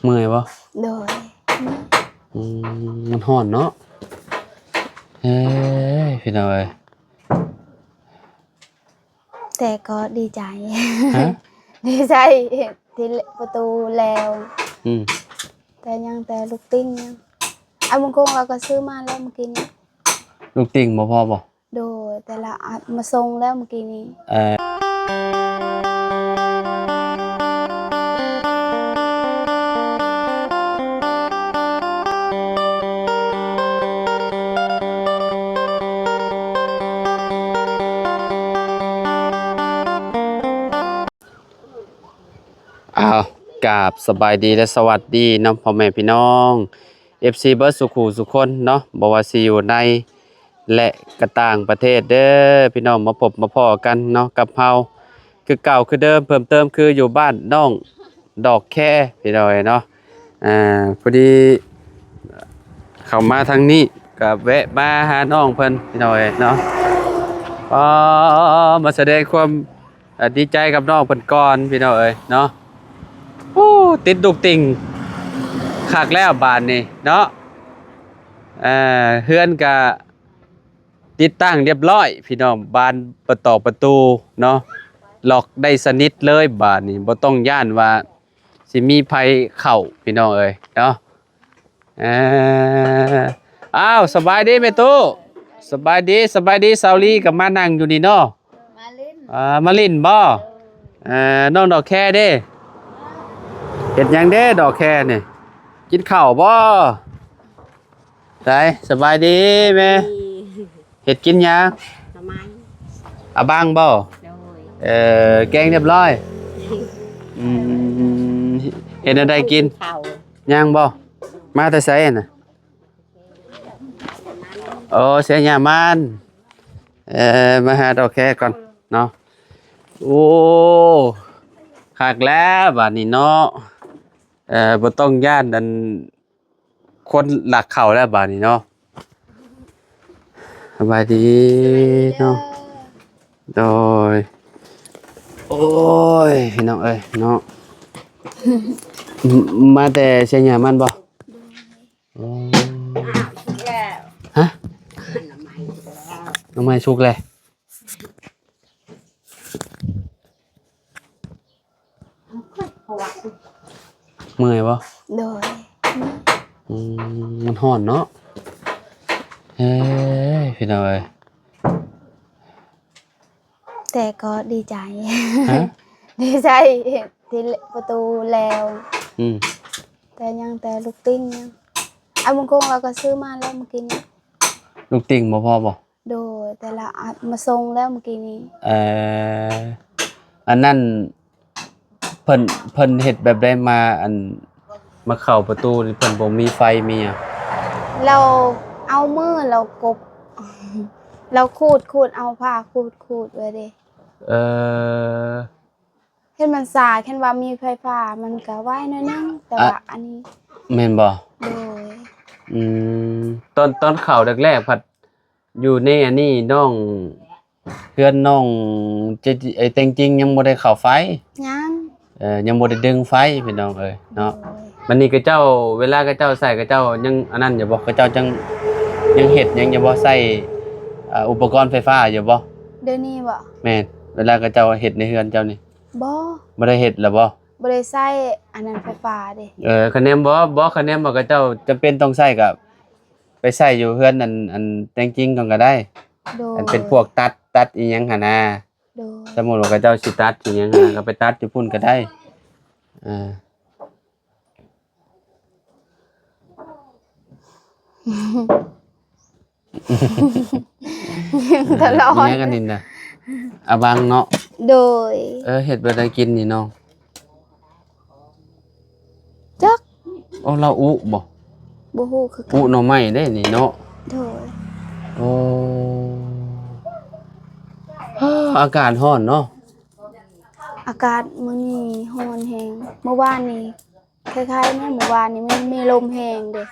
เมื่อยบ่โดยมันร้อนเนาะเฮ้ยพี่น้องเอ้ยแต่ก็ดีใจฮะ ดีใจที่ประตูแล้วแต่ลูกติ้งยังเอาบางคงเราก็ซื้อมาแล้วเมื่อกี้นี้ลูกติ่งบ่พอบ่โดยแต่ละอัดมาส่งแล้วเมื่อกี้นี้กราบสบายดีและสวัสดีน้องพ่อแม่พี่น้อง FC เบิร์ดสุขูสุคนเนาะบ่ว่าสิอยู่ในและกระต่างประเทศเด้อพี่น้องมาพบมาพ้อกันเนาะกับเฮาคือเก่าคือเดิมเพิ่มเติมคืออยู่บ้านน้องดอกแค่พี่น้องเนาะพอดีเข้ามาทางนี้ก็แวะมาหาน้องเพิ่นพี่น้องเนาะมาแสดงความดีใจกับน้องเพิ่นก่อนพี่น้องเนาะติดดุกติ่งคักแล้วบานนี่เนาะเฮือนกะติดตั้งเรียบร้อยพี่น้องบานประตูเนาะล็อกได้สนิทเลยบานนี่บ่ต้องย่านว่าสิมีภัยเข้าพี่น้องเนาะอ้าวสบายดีแม่ตู้สบายดีสาวลีกับมานั่งอยู่นี่เนาะมาเล่นมาลิ้นบ่น้องดอกแค่เด้เฮ็ดหยังเด้ดอกแค่นี่กินข้าวบ่ได้สบายดีแม่เฮ็ดกินหยังทำไมบ้างบ่แกงเรียบร้อยเฮ็ดอะไรกินยังบ่มาแต่ไสน่ะเสียหญ้ามันมาหาดอกแค่ก่อนเนาะโอ้คักแล้วบัดนี้เนาะบ่ต้องย่านอันคนหลักเข้าแล้วบาดนี้เนาะสบายดีเนาะโดยโอ้ยพี่น้องเนาะมาแต่เชียงใหม่มันบ่ฮะน้ำไม้ชุกเลยเมื่อยบ่โดยมันร้อนเนาะเฮ้ยพี่น้องแต่ก็ดีใจดีใจที่ประตูแล้วแต่ลูกติ้งยังเอาบางคงเราก็ซื้อมาแล้วเมื่อกี้นี้ลูกติ่งบ่พอบ่โดยแต่ละอัดมาส่งแล้วเมื่อกี้นี้อันนั้นเพิ่นเฮ็ดแบบได้มามาเข้าประตูนี่เพิ่นบ่มีไฟมีอ่ะเราเอามือเรากบเราขูดเอาผ้าขูดไว้ดิเห็นมันสายเห็นว่ามีไฟฟ้ามันก็ไว้น้อยนึงแต่ว่าอันนี้แม่นบ่โดยตอนเข้าแรกๆผัดอยู่ในอันนี้น้องเพื่อนน้องแต่จริงยังบ่ได้เข้าไฟยังบ่ได้ดึงไฟพี่น้องเนาะมันนี่ก็เจ้าเวลาก็เจ้าใส่ก็เจ้ายังอันนั้นอยู่บ่ก็เจ้าจังยังเฮ็ดยังอย่าบ่ใส่อุปกรณ์ไฟฟ้าอยู่บ่เดี๋ยวนี้บ่แม่นเวลาก็เจ้าเฮ็ดในเฮือนเจ้านี่บ่ได้เฮ็ดล่ะบ่ได้ใช้อันนั้นไฟฟ้าเด้คะแนนบ่คะแนนบ่ก็เจ้าจำเป็นต้องใช้ก็ไปใช้อยู่เฮือนอันแต่จริงก็ได้อันเป็นพวกตัดอีหยังหั่นน่ะสมมุติว่าก็เจ้าสิตัดอีหยังก็ไปตัดอยู่พุ่นก็ได้ตลอดเนี่ยกันนี่น่ะบางเนาะโดยเฮ็ดบ่ได้กินนี่น้องจักเราอุบ่ฮู้คืออุหน่อไม้ได้นี่เนาะโดยอากาศร้อนเนาะอากาศมื้อนี้ร้อนแฮงเมื่อวานนี้คล้ายๆเมื่อวานนี้มันมีลมแฮงเด้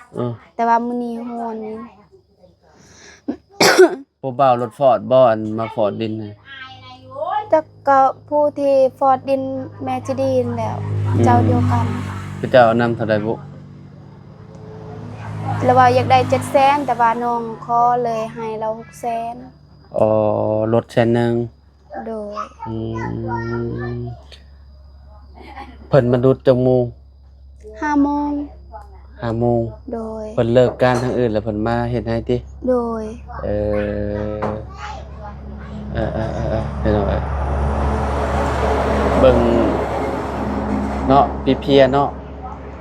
แต่ว่ามื้อนี้ร้อนผู้บ่าวรถฟอร์ดบ่อันมาฟอร์ดดินจักก็ผู้ที่ฟอร์ดดินแมจิดีนแล้วเจ้าเดียวกัน คือเจ้าเอานำเท่าใดบุ แล้วว่าอยากได้700,000แต่ว่าน้องขอเลยให้เรา600,000อ๋อรถแสนหนึง โดย อืมเพิ่นมาดูดจังโมง 5 โมง 5 โมง โดย เพิ่นเลิกการทางอื่นแล้วเพิ่นมาเฮ็ดให้ติ โดย เออพี่น้องเอ้ยเบิ่งเนาะเพลียๆเนาะ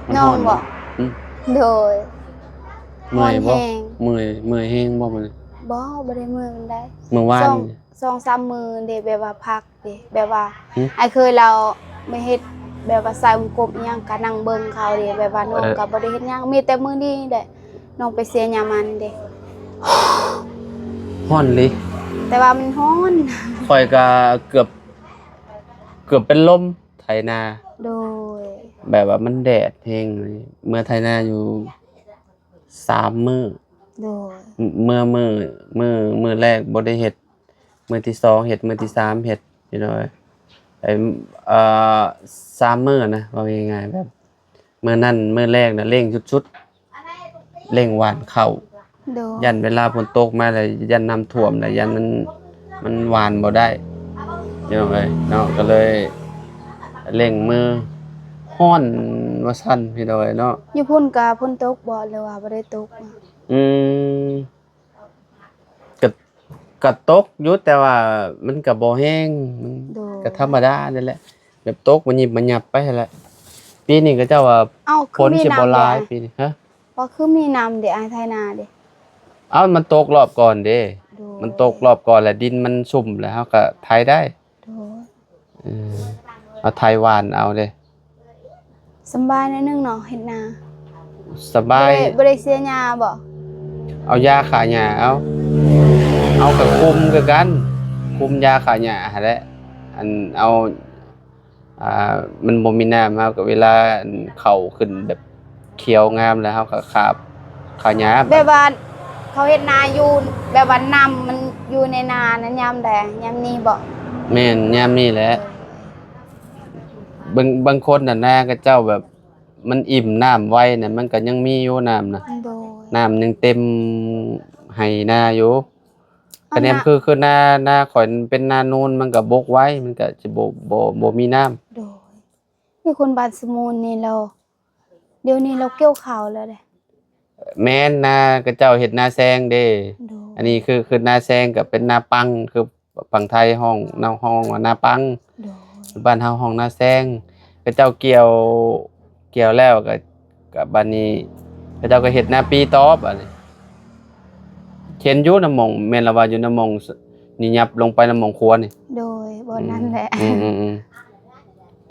มั น้อง ร้ บ่ อืม โดย เมื่อยบ่ ร้อนแรง เมื่อยแฮงบ่มื้อนี้ บ่ได้มื้อมันได้ เมื่อวาน 2-3 มื้อเด้แบบว่าพักเด้แบบว่า หึ ไอ้เคยเราไม่เฮ็ดแบบว่าใส่วงกบอิหยังก็นั่งเบิ่งเขาเด้แบบว่าน้องก็บ่ได้เฮ็ดหยังมีแต่มื้อนี้แหละน้องไปเสียยามันเด้ ฮ้อนลิ แต่ว่ามันร้อน ข่อยก็เกือบเป็นลมไถนา โดย แบบว่ามันแดดแฮงเลยเมื่อไถนาอยู่3 มื้อ โดย มื้อแรกบ่ได้เฮ็ดมื้อที่2เฮ็ดมื้อที่3เฮ็ดพี่น้อยไอ้3มื้อนะว่าง่ายๆแบบมื้อนั้นมื้อแรกน่ะเร่งสุดๆเร่งหว่านข้าว โดย ยันเวลาฝนตกมาแล้วยันน้ำท่วมแล้วยันมันหวานบ่ได้พี่น้องเอ้ยเนาะก็เลยเร่งมือฮ้อนว่าซั่นพี่น้องเอ้ยเนาะ อยู่พุ่นก็ฝนตกบ่หรือว่าบ่ได้ตก อืมก็ก็ตกอยู่แต่ว่ามันก็บ่แห้งมัน โดย ก็ธรรมดานั่นแหละแบบตกมันหยิบมันหยับไปนั่นแหละปีนี้ก็เจ้าว่า เอ้า ฝนสิบ่หลายปีนี้ฮะ บ่คือมีน้ำเด้อ้ายไทนาเด้ เอ้ามันตกรอบก่อนเด้ โดย มันตกรอบก่อนแล้วดินมันชุ่มแล้วเฮาก็ไถได้ โดย เออเอาไถหวานเอาเด้ สำบายหนิดนึงเนาะเฮ็ดนา สบาย บ่ได้เสียหญ้าบ่ เอายาขาหญ้าเอากับคุมคือกัน คุมยาขาหญ้าหั่นแหละอันเอามันบ่มีน้ำเฮาก็เวลาอันเข้าขึ้นแบบเขียวงามแล้วเฮาก็คาบขาหญ้า แบบว่าเขาเฮ็ดนาอยู่แบบว่าน้ำมันอยู่ในนานั้นยามใดยามนี้บ่ แม่นยามนี้แหละบางคนน่ะนาก็เจ้าแบบมันอิ่มน้ำไว้น่ะมันก็ยังมีอยู่น้ำน่ะ โดย น้ำยังเต็มให้นาอยู่ เอา คะแนน น้ำ คือนาข่อยเป็นนานูนมันก็บกไว้มันก็สิบ่มีน้ำ โดยมีคนบ้านสมุนนี่เราเดี๋ยวนี้เราเกี่ยวข้าวแล้วเด้ แม่นนาก็เจ้าเฮ็ดนาแซงเด้ โดย อันนี้คือนาแซงก็เป็นนาปังคือฝั่งไทยห้องว่านาปัง โดย บ้านเฮาห้องนาแซงก็เจ้าเกี่ยวแล้วก็บัดนี้ก็เจ้าก็เฮ็ดนาปีต่อบัดนี้เห็นอยู่น้ำหม่องแม่นละว่าอยู่น้ำหม่องนี่ยับลงไปน้ำหม่องครัวนี่ โดยบ่นั่นแหละ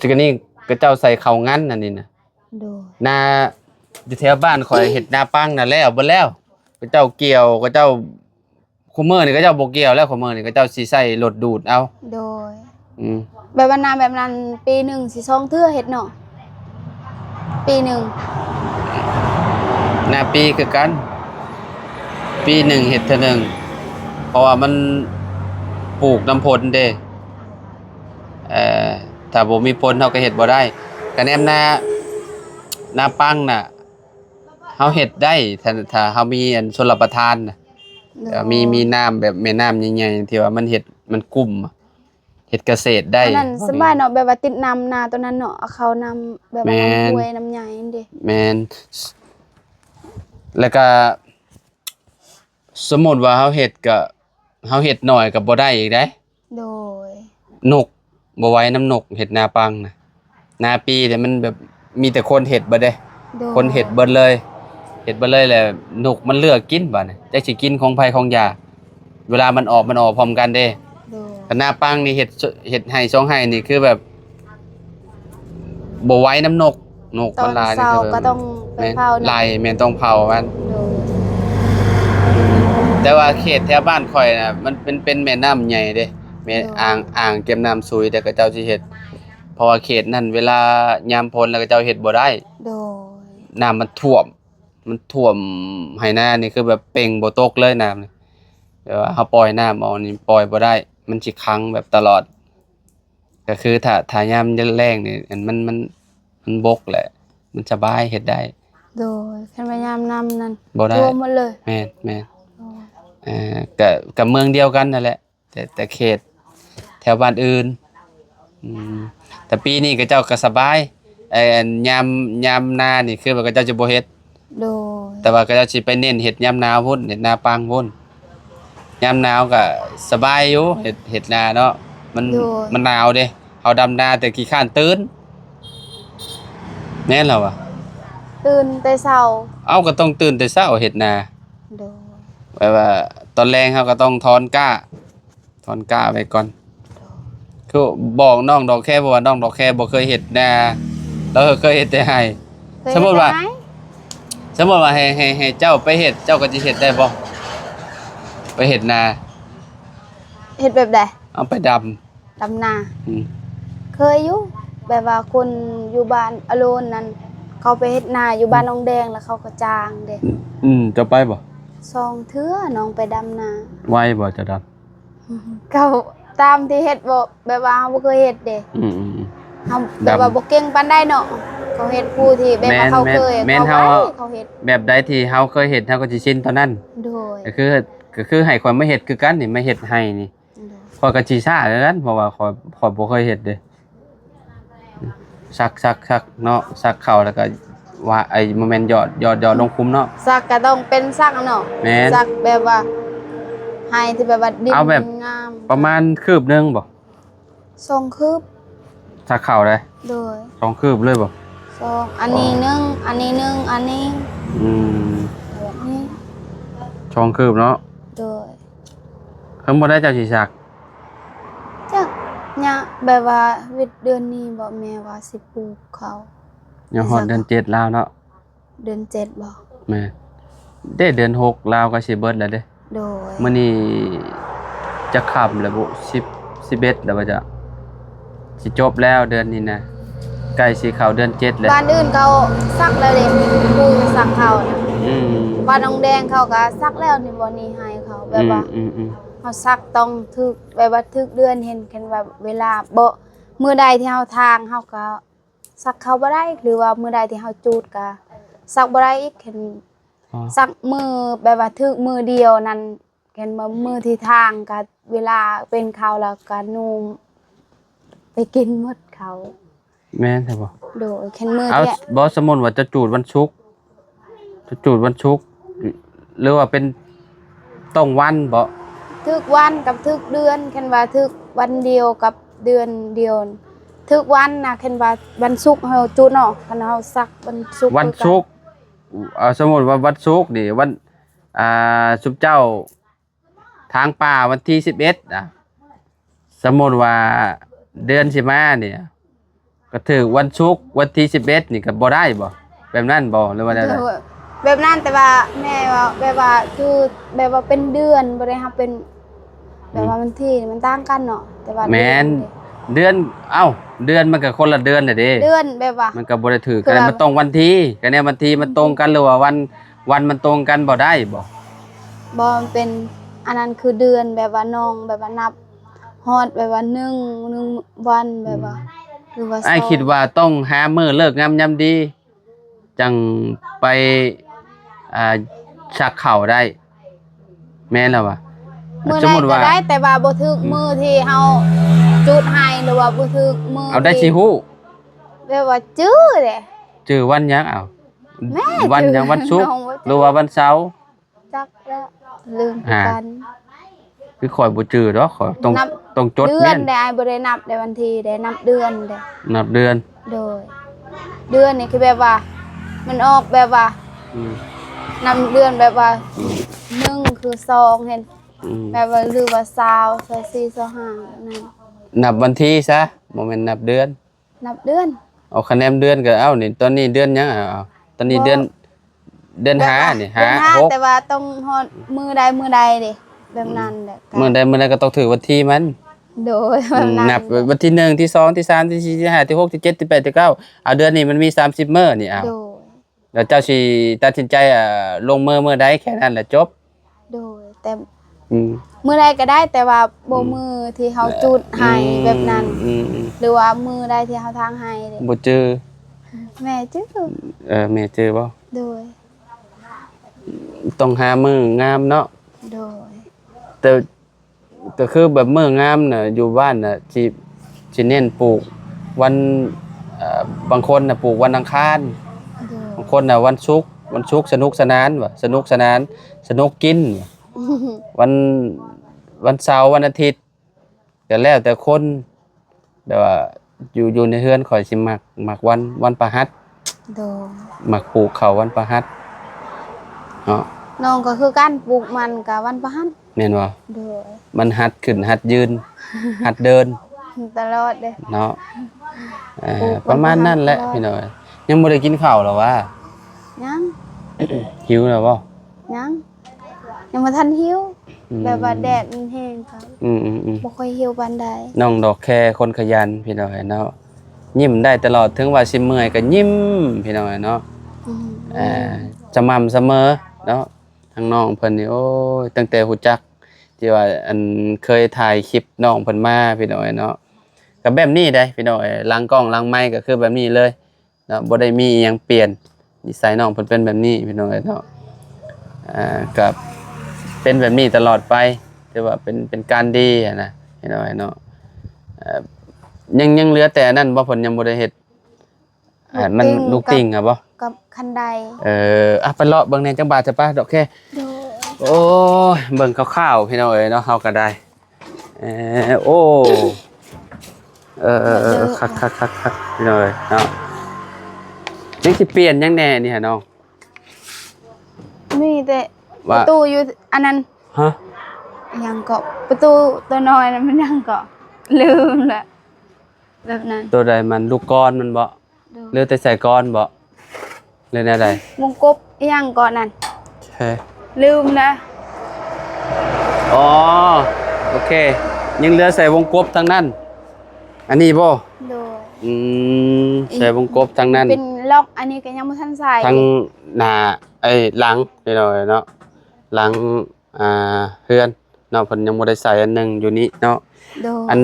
ซึ่งอันนี้ก็เจ้าใส่ข้าวงั้นอันนี้น่ะ โดย นาอยู่แถวบ้านข่อยเฮ็ดนาปังน่ะแล้วเบิดแล้วก็เจ้าเกี่ยวก็เจ้าคุมื้อนี่ก็เจ้าบ่เกี่ยวแล้วคุมื้อนี่ก็เจ้าสิใช้รถดูดเอา โดย อืม แบบว่านาแบบนั้นปีหนึ่งสิสองเทื่อเฮ็ดเนาะปีหนึ่ง นาปีคือกัน ปีหนึ่งเฮ็ดเทื่อหนึงเพราะว่ามันปลูกน้ำผลเด้ถ้าบ่มีผลเฮาก็เฮ็ดบ่ได้ก็แนมนาปังน่ะเฮาเฮ็ดได้ถ้าเฮามีอันชลประทานน่ะ โดย มีน้ำแบบแม่น้ำใหญ่ๆที่ว่ามันเฮ็ดมันกุ้มอะเฮ็ดเกษตรได้ อันนั้นสบายเนาะแบบว่าติดน้ำนาตัวนั้นเนาะเอาเขานำแบบว่าน้ำห้วยน้ำใหญ่นั่นเด้ แม่นแล้วก็สมมุติว่าเฮาเฮ็ดน้อยก็บ่ได้อีกเด้ โดย นกบ่ไหว้น้ำนกเฮ็ดนาปังน่ะนาปีเนี่ยมันแบบมีแต่คนเฮ็ดเบิดเด้ โดย คนเฮ็ดเบิดเลยเฮ็ดเบิดเลยแหละนกมันเลือกกินบัดนี้จักสิกินของไผของยาเวลามันออกพร้อมกันเด้ โดย คณะปังนี่เฮ็ดให้ช่องให้นี่คือแบบบ่ไหว้น้ำนกตอ มัน น หลาย เช้า คือ ก็ต้องไป แม่น เผา ไล่แม่นต้องเผามัน โดย แต่ว่าเขตแถวบ้านข่อยน่ะมันเป็นแม่น้ำใหญ่เด้แม่อ่างเก็บน้ำซุยแต่ก็เจ้าสิเฮ็ดเพราะว่าเขตนั้นเวลายามฝนแล้วก็เจ้าเฮ็ดบ่ได้ โดย น้ำมันท่วมไหนานี่คือแบบเป่งบ่ตกเลยน้ำนี่แต่ว่าเฮาปล่อยน้ำเอานี่ปล่อยบ่ได้ มันสิขังแบบตลอด ก็คือถ้ายามแล้งนี่อันมันบกแหละ มันสบายเฮ็ดได้โดยคันพยายามนำนั่นบ่ได้รวมหมดเลยแม่นโอ้ก็เมืองเดียวกันนั่นแหละแต่เขตแถวบ้านอื่นอืมแต่ปีนี้ก็เจ้าก็สบายยามนานี่คือว่าก็เจ้าจะบ่เฮ็ดโดยแต่ว่าก็เจ้าสิไปเน้นเฮ็ดยามหนาวพุ่นเฮ็ดนาปังพุ่นยามหนาวก็สบายอยู่เฮ็ดนาเนาะมันหนาวเด้เฮาดำนาแต่ขี้คร้านตื่นแม่นแล้ววะตื่นแต่เช้าเอาก็ต้องตื่นแต่เช้าเฮ็ดนาโดยแบบว่าตอนแรงเฮาก็ต้องถอนก้าไว้ก่อนคือบอกน้องดอกแค่บ่ว่าน้องดอกแค่บ่เคยเฮ็ดนาแล้วเคยเฮ็ดแต่ให้สมมุติว่าให้เจ้าไปเฮ็ดเจ้าก็สิเฮ็ดได้บ่ไปเฮ็ดนาเฮ็ดแบบใดเอาไปดำนาเคยอยู่แบบว่าคนอยู่บ้านอโลนนั้นเขาไปเฮ็ดนาอยู่บ้านน้องแดงแล้วเขาก็จ้างเด้จะไปบ่2เทื่อน้องไปดำนาไวบ่จะดำเขาตามที่เฮ็ดบ่แบบว่าบ่เคยเฮ็ดเด้เฮาแบบว่าบ่เก่งปานใดเนาะเขาเฮ็ดผู้ที่แบบว่าเขาเคยเขาเฮ็ดแบบใดที่เฮาเคยเฮ็ดเฮาก็สิชินตอนนั้นโดยก็คือให้ข่อยมาเฮ็ดคือกันนี่มาเฮ็ดให้นี่ข่อยก็สิช้าคือกันเพราะว่าข่อยบ่เคยเฮ็ดเด้ซักเนาะซักเข้าแล้วก็ว่าไอ้บ่แม่นยอดลงคุมเนาะซักก็ต้องเป็นซักเนาะซักแบบว่าให้ที่แบบว่าดินงามประมาณคืบนึงบ่2คืบซักเข้าได้โดย2คืบเลยบ่2อันนี้1อันนี้1อันนี้แบบนี้2คืบเนาะโดยเพิ่นบ่ได้เจ้าสิซักจักเนี่ยแบบว่าวิทย์เดือนนี้บ่แม่ว่าสิปลูกเขายังฮอดเดือน7แล้วเนาะเดือน7บ่แม่เดือน6ลาวก็สิเบิดแล้วเด้โดยมื้อนี้จะค่ำแล้วบ่10 11แล้วว่าจะสิจบแล้วเดือนนี้นะใกล้สิเข้าเดือน7แล้วบ้านอื่นเขาซักแล้วเด้ปูซักเขาน่ะบ้านน้องแดงเขาก็ซักแล้วนี่บ่นี่ให้เขาแบบว่าเฮาซักต้องถึกแบบว่าถึกเดือนเห็นว่าเวลาบ่มื้อใดที่เฮาทางเฮาก็ซักเขาบ่ได้หรือว่ามื้อใดที่เฮาจูดก็ซักบ่ได้อีกเห็นซักมือแบบว่าถึกมือเดียวนั่นเห็นว่ามือที่ทางก็เวลาเป็นเขาแล้วก็นุ่มไปกินหมดเขาแม่นใช่บ่โดยเห็นมือที่บ่สมมุติว่าจะจูดวันศุกร์หรือว่าเป็นต้องวันบ่ถึกวันกับถึกเดือนเห็นว่าถึกวันเดียวกับเดือนเดียวถึกวันน่ะเห็นว่าวันศุกร์เฮาจูดเนาะคันเฮาซักวันศุกร์วันศุกร์สมมุติว่าวันศุกร์นี่วันสุบเจ้าทางป่าวันที่11สมมุติว่าเดือนสิมาเนี่ยก็ถึกวันศุกร์วันที่11นี่ก็บ่ได้บ่แบบนั้นบ่หรือว่าได้แบบนั้นแต่ว่าแม่ว่าแบบว่าคือแบบว่าเป็นเดือนบ่ได้ครับเป็นแบบว่าวันที่มันต่างกันเนาะแต่ว่าแม่นเดือนเดือนมันก็คนละเดือนน่ะเด้เดือนแบบว่ามันก็บ่ได้ถือกันมันตรงวันที่ก็เนี่ยวันที่มันตรงกันหรือว่าวันมันตรงกันบ่ได้บ่มันเป็นอันนั้นคือเดือนแบบว่าน้องแบบว่านับฮอดแบบว่า1วันแบบว่าหรือว่าอ้ายคิดว่าต้องหามื้อเลิกงามยามดีจังไปชักเข่าได้แม่นแล้วว่ะสมมุติว่าได้แต่ว่าบ่ถึกมือที่เฮาจุดให้หรือว่าบ่ถึกมือเอาได้สิฮู้แบบว่าจื้อเด้จื้อวันหยังวันหยังวันศุกร์หรือว่าวันเสาร์จักแล้วลืมกันคือข่อยบ่จื้อดอกข่อยต้องจดเดือนได้บ่ได้นับได้วันที่ได้นับเดือนเด้นับเดือนโดยเดือนนี่คือแบบว่ามันออกแบบว่านับเดือนแบบว่า1คือ2เห็นแบบว่าหรือว่า20 24 25นั่นนับวันที่ซะบ่แม่นนับเดือนเอาคะแนนเดือนก็นี่ตอนนี้เดือนหยังตอนนี้เดือน5นี่6แต่ว่าต้องฮอดมื้อใดเด้แบบนั้นแหละมื้อใดก็ต้องถือวันที่มันโดยแบบนั้นนับวันที่1ที่2ที่3ที่4ที่5ที่6ที่7ที่8ที่9เดือนนี้มันมี30มื้อนี่โดยแล้วเจ้าสิตัดสินใจลงมื้อใดแค่นั้นแหละจบโดยแต่มื้อใดก็ได้แต่ว่าบ่มื้อที่เฮาจุดให้แบบนั้นหรือว่ามื้อใดที่เฮาทางให้บ่จื้อ แม่จื้อ แม่จื้อบ่ โดย ต้องหามื้องามเนาะ โดย แต่ก็คือแบบมื้องามน่ะอยู่บ้านน่ะสิเน้นปลูกวันบางคนน่ะปลูกวันอังคาร โดย บางคนน่ะวันศุกร์สนุกสนานว่ะสนุกสนานสนุกกินว่ะวันเสาร์วันอาทิตย์ก็แล้วแต่คนแต่ว่าอยู่ในเฮือนข่อยสิมักวันพฤหัส โดย มักปลูกข้าววันพฤหัสเนาะ น้องก็คือการปลูกมันกับวันพฤหัส แม่นบ่ โดย มันหัดขึ้นหัดยืน หัดเดิน ตลอดเด้ เนาะ ปลูก ประมาณนั้นแหละ ตลอด พี่น้อยยังบ่ได้กินข้าวหรอวะ ยัง หิวแล้วบ่ ยังบ่ทันหิวแบบว่าแดดมันแห้งครับ อืม บ่ค่อยหิวปานใด น้องดอกแคคนขยันพี่น้อยเนาะยิ้มได้ตลอดถึงว่าสิเมื่อยก็ยิ้มพี่น้อยเนาะ อืม สม่ำเสมอเนาะทางน้องเพิ่นนี่โอ้ยตั้งแต่ฮู้จักที่ว่าอันเคยถ่ายคลิปน้องเพิ่นมาพี่น้อยเนาะก็แบบนี้ได้พี่น้อยหลังกล้องหลังไมค์ก็คือแบบนี้เลยเนาะบ่ได้มีอิหยังเปลี่ยนนิสัยน้องเพิ่นเป็นแบบนี้พี่น้อยเนาะก็เป็นแบบนี้ตลอดไปถือว่าเป็นการดีอะนะพี่น้อยเนาะยังเหลือแต่นั่นบ่เพิ่นยังบ่ได้เฮ็ดมันลูกติ่งอ่ะบ่ กับคันได ไปเลาะเบิ่งในจังบาทจะป่ะดอกแค่ โดย โอ้ยเบิ่งคร่าวๆพี่น้องเอ้ยเนาะเฮาก็ได้โอ้คักพี่น้องเอ้ยเนาะยังสิเปลี่ยนยังแน่นี่ฮะน้อง มีแต่ป ว่า ระตูอยู่อันนั้น ฮะ ยังก็ประตูตัวน้อยนั้นมันยังก็ลืมแหละแบบนั้น ตัวใดมันลูกกรมันบ่ โดย หรือแต่ใส่กรบ่หรือแนวใด วงกบยังก่อนนั้น ใช่ ลืมนะ อ๋อโอเค ยังเหลือใส่วงกบทางนั้นอันนี้บ่ โดย ใส่วงกบทางนั้น เป็นล็อกอันนี้ก็ยังบ่ทันใส่ ทั้งหน้าหลังพี่น้อยเนาะหลังเฮือนเนาะเพิ่นยังบ่ได้ใส่อันหนึงอยู่นี้เนาะ โดย อั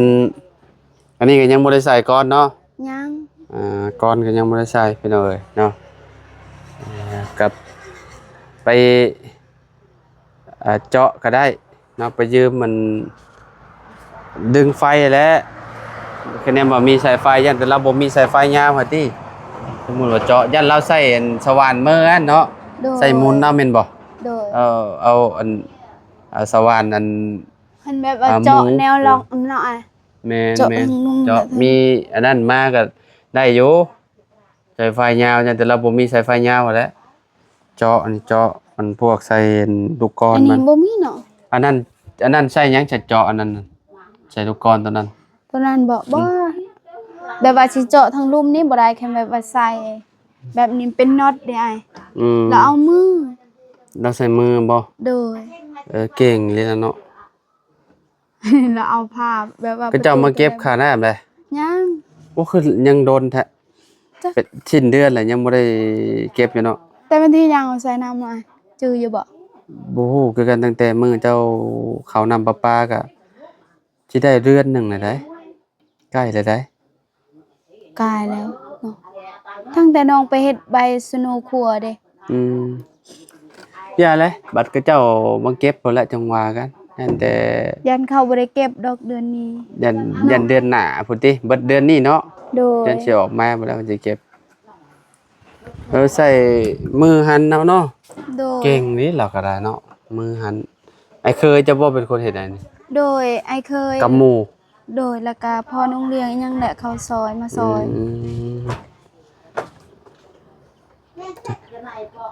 นนี้ก็ยังบ่ได้ใส่ก้อนเนาะ ยัง ก้อนก็ยังบ่ได้ใส่พี่น้อยเนาะกับไปเจาะก็ได้เนาะไปยืมมันดึงไฟแล้วคะแนนว่ามีสายไฟยันแต่เราบ่มีสายไฟยาวหั่นติสมมุติว่าเจาะยันเราใส่อันสว่านมืออันเนาะ โดย ใส่มุนเนาะแม่นบ่ โดย เอาอันสว่านอัน มันแบบว่าเจาะแนวล็อกเนาะอ่ะ แม่น เจาะ แม่น ทางนุ่ม เจาะ แบบนั้น มีอันนั้นมาก็ได้อยู่สายไฟยาวยันแต่เราบ่มีสายไฟยาวหั้นแหละเจาะอันนี้เจาะมันพวกใส่ลูกกลอ อั น น มั นี้ น บ่มีเนาะ อันนั้นใส่หยังจะเจาะอันนั้นน่ะใส่ลูกกลอนตัวนั้น ตัวนั้นบอกบ่แบบว่าสิเจาะทางลุ่มนี่บ่ได้แค่แบบว่าใส่แบบนี้เป็นน็อตได้อ้าย แล้วเอามือ เราใส่มือบ่ โดย เก่งเลยนะเนาะ แล้วเอาผ้าแบบว่า ก็เจ้ามาเก็บค่าน้ำได้ ยัง โอ้คือยังโดนแท้ จ้ะ เป็นสิ้นเดือนแล้วยังบ่ได้เก็บอยู่เนาะ แต่วันที่ยังเอาใส่น้ำมาจืออยู่บ่ บ่ฮู้คือกันตั้งแต่มื้อเจ้าเขานำประปาก็สิได้เดือนหนึงแล้วได้ใกล้แล้วได้ กายแล้วเนาะตั้งแต่น้องไปเฮ็ดใบสโนว์ครัวเด้ อย่าเลยบัตรก็เจ้ามาเก็บพุ่นละจังว่ากันนั่นแต่ ยันเขาบ่ได้เก็บดอกเดือนนี้ ยันเดือนหน้าพุ่นติเบิดเดือนนี้เนาะ โดย เดือนสิออกมาบ่แล้วมันสิเก็บใส่มือหันเอาเนาะ โดย เก่งนี่เราก็ได้เนาะมือหันไอ้เคยจะบ่เป็นคนเฮ็ดได้นี่ โดยไอเคย กับหมู่ โดยแล้วก็พอน้องเลี้ยงอีหยังแหละเขาซอยมาซอย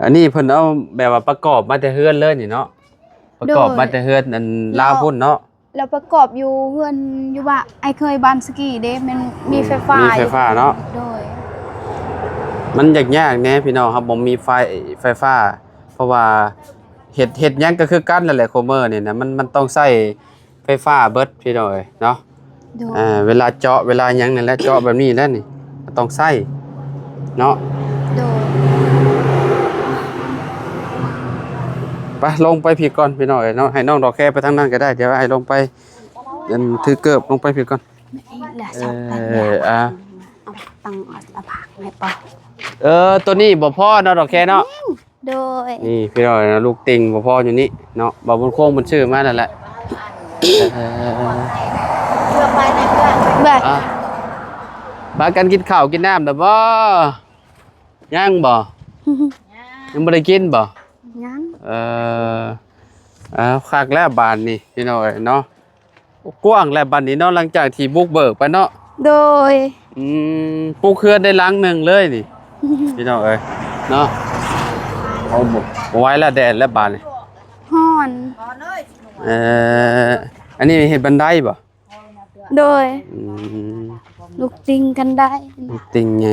อันนี้เพิ่นเอาแบบว่าประกอบมาแต่เฮือนเลยนี่เนาะประกอบมาแต่เฮือนอันลาวพุ่นเนาะ แล้วประกอบอยู่เฮือนอยู่ว่าไอเคยบ้านสกีเด้มันมีไฟฟ้า มีไฟฟ้าเนาะ โดย มันยากๆแน่พี่น้องครับบ่มีไฟฟ้า เพราะว่าเฮ็ดหยังก็คือกันนั่นแหละโคเมอร์นี่นะมันต้องใช้ไฟฟ้าเบิดพี่น้องเอ้ยเนาะ โดย เวลาเจาะเวลาหยังนั่นแหละเจาะแบบนี้แหล้วนี่ต้องใช้เนาะ โดย ไปลงไปผิดก่อนพี่น้องเอ้ยเนาะให้น้องดอกแค่ไปทางนั้นก็ได้เดี๋ยวให้ลงไปถือเกิบลงไปผิดก่อน แล้วสอง เอา ตังเอาผักให้ปอ ตัวนี้บ่พอเนาะดอกแค่เนาะ โดย นี่พี่น้อยนะลูกติ่งบ่พออยู่นี่เนาะบ่บุญโค้งมันชื่อมานั่นแหละเพื่อไปไหนเพื่อนแบบ อ่ะบากันกินข้าวกินน้ำเด้อบ่ยังบ่ยังบ่ได้กินบ่ ยัง คักแล้วบานนี่พี่น้อยเนาะกว้างแล้วบานนี้เนาะหลังจากที่บุกเบิกไปเนาะ โดย ปลูกเขื่อนได้หลังหนึงเลยนี่ พี่น้องเอ้ยเนาะเอาบ่ไหว้แล้วแดดแล้วบานนี่ ฮ้อน อันนี้เฮ็ดบันไดบ่ โดย อืม ลูกติงกันได้ ติงไง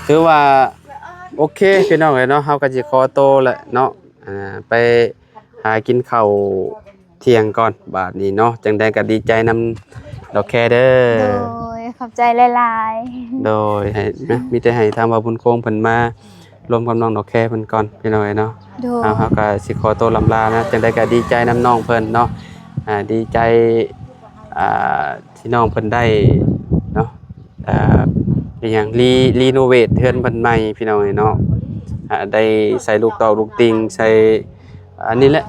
ถือว่าโอเคพี่น้องเอ้ยเนาะเฮาก็สิขอโตวแหละเนาะไปหากินข้าวเที่ยงก่อนบาดนี้เนาะจังใดก็ดีใจนำดอกแคเด้อ โดยขอบใจหลาย โดยให้นะมีแต่ให้ทางว่าบุญโคงเพิ่นมารวมกับน้องดอกแคเพิ่นก่อนพี่น้องเอ้ยเนาะ ๆโดย เฮาก็สิขอตัวลำลานะจังใดก็ดีใจนำน้องเพิ่นเนาะดีใจที่น้องเพิ่นได้เนาะเป็นหยังรีโนเวทเฮือนเพิ่นใหม่พี่น้องเอ้ยเนาะได้ใส่ลูกตอกลูกติงใส่อันนี้แหละ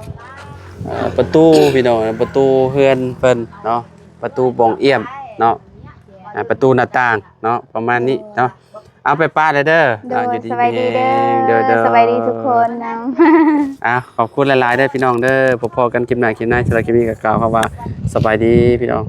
ประตูพี่น้องประตูเฮือนเพิ่นเนาะประตูบ่องเอี่ยมเนาะประตูหน้าต่างเนาะประมาณนี้เนาะเอาไปป้าเลยเด้อ โดย อยู่ สบายดีเด้อสบายดีทุกคนนะ ขอบคุณหลายๆเด้อพี่น้องเด้อพบกันคลิปหน้าสำหรับคลิปนี้ก็กล่าวคำว่าสบายดีพี่น้อง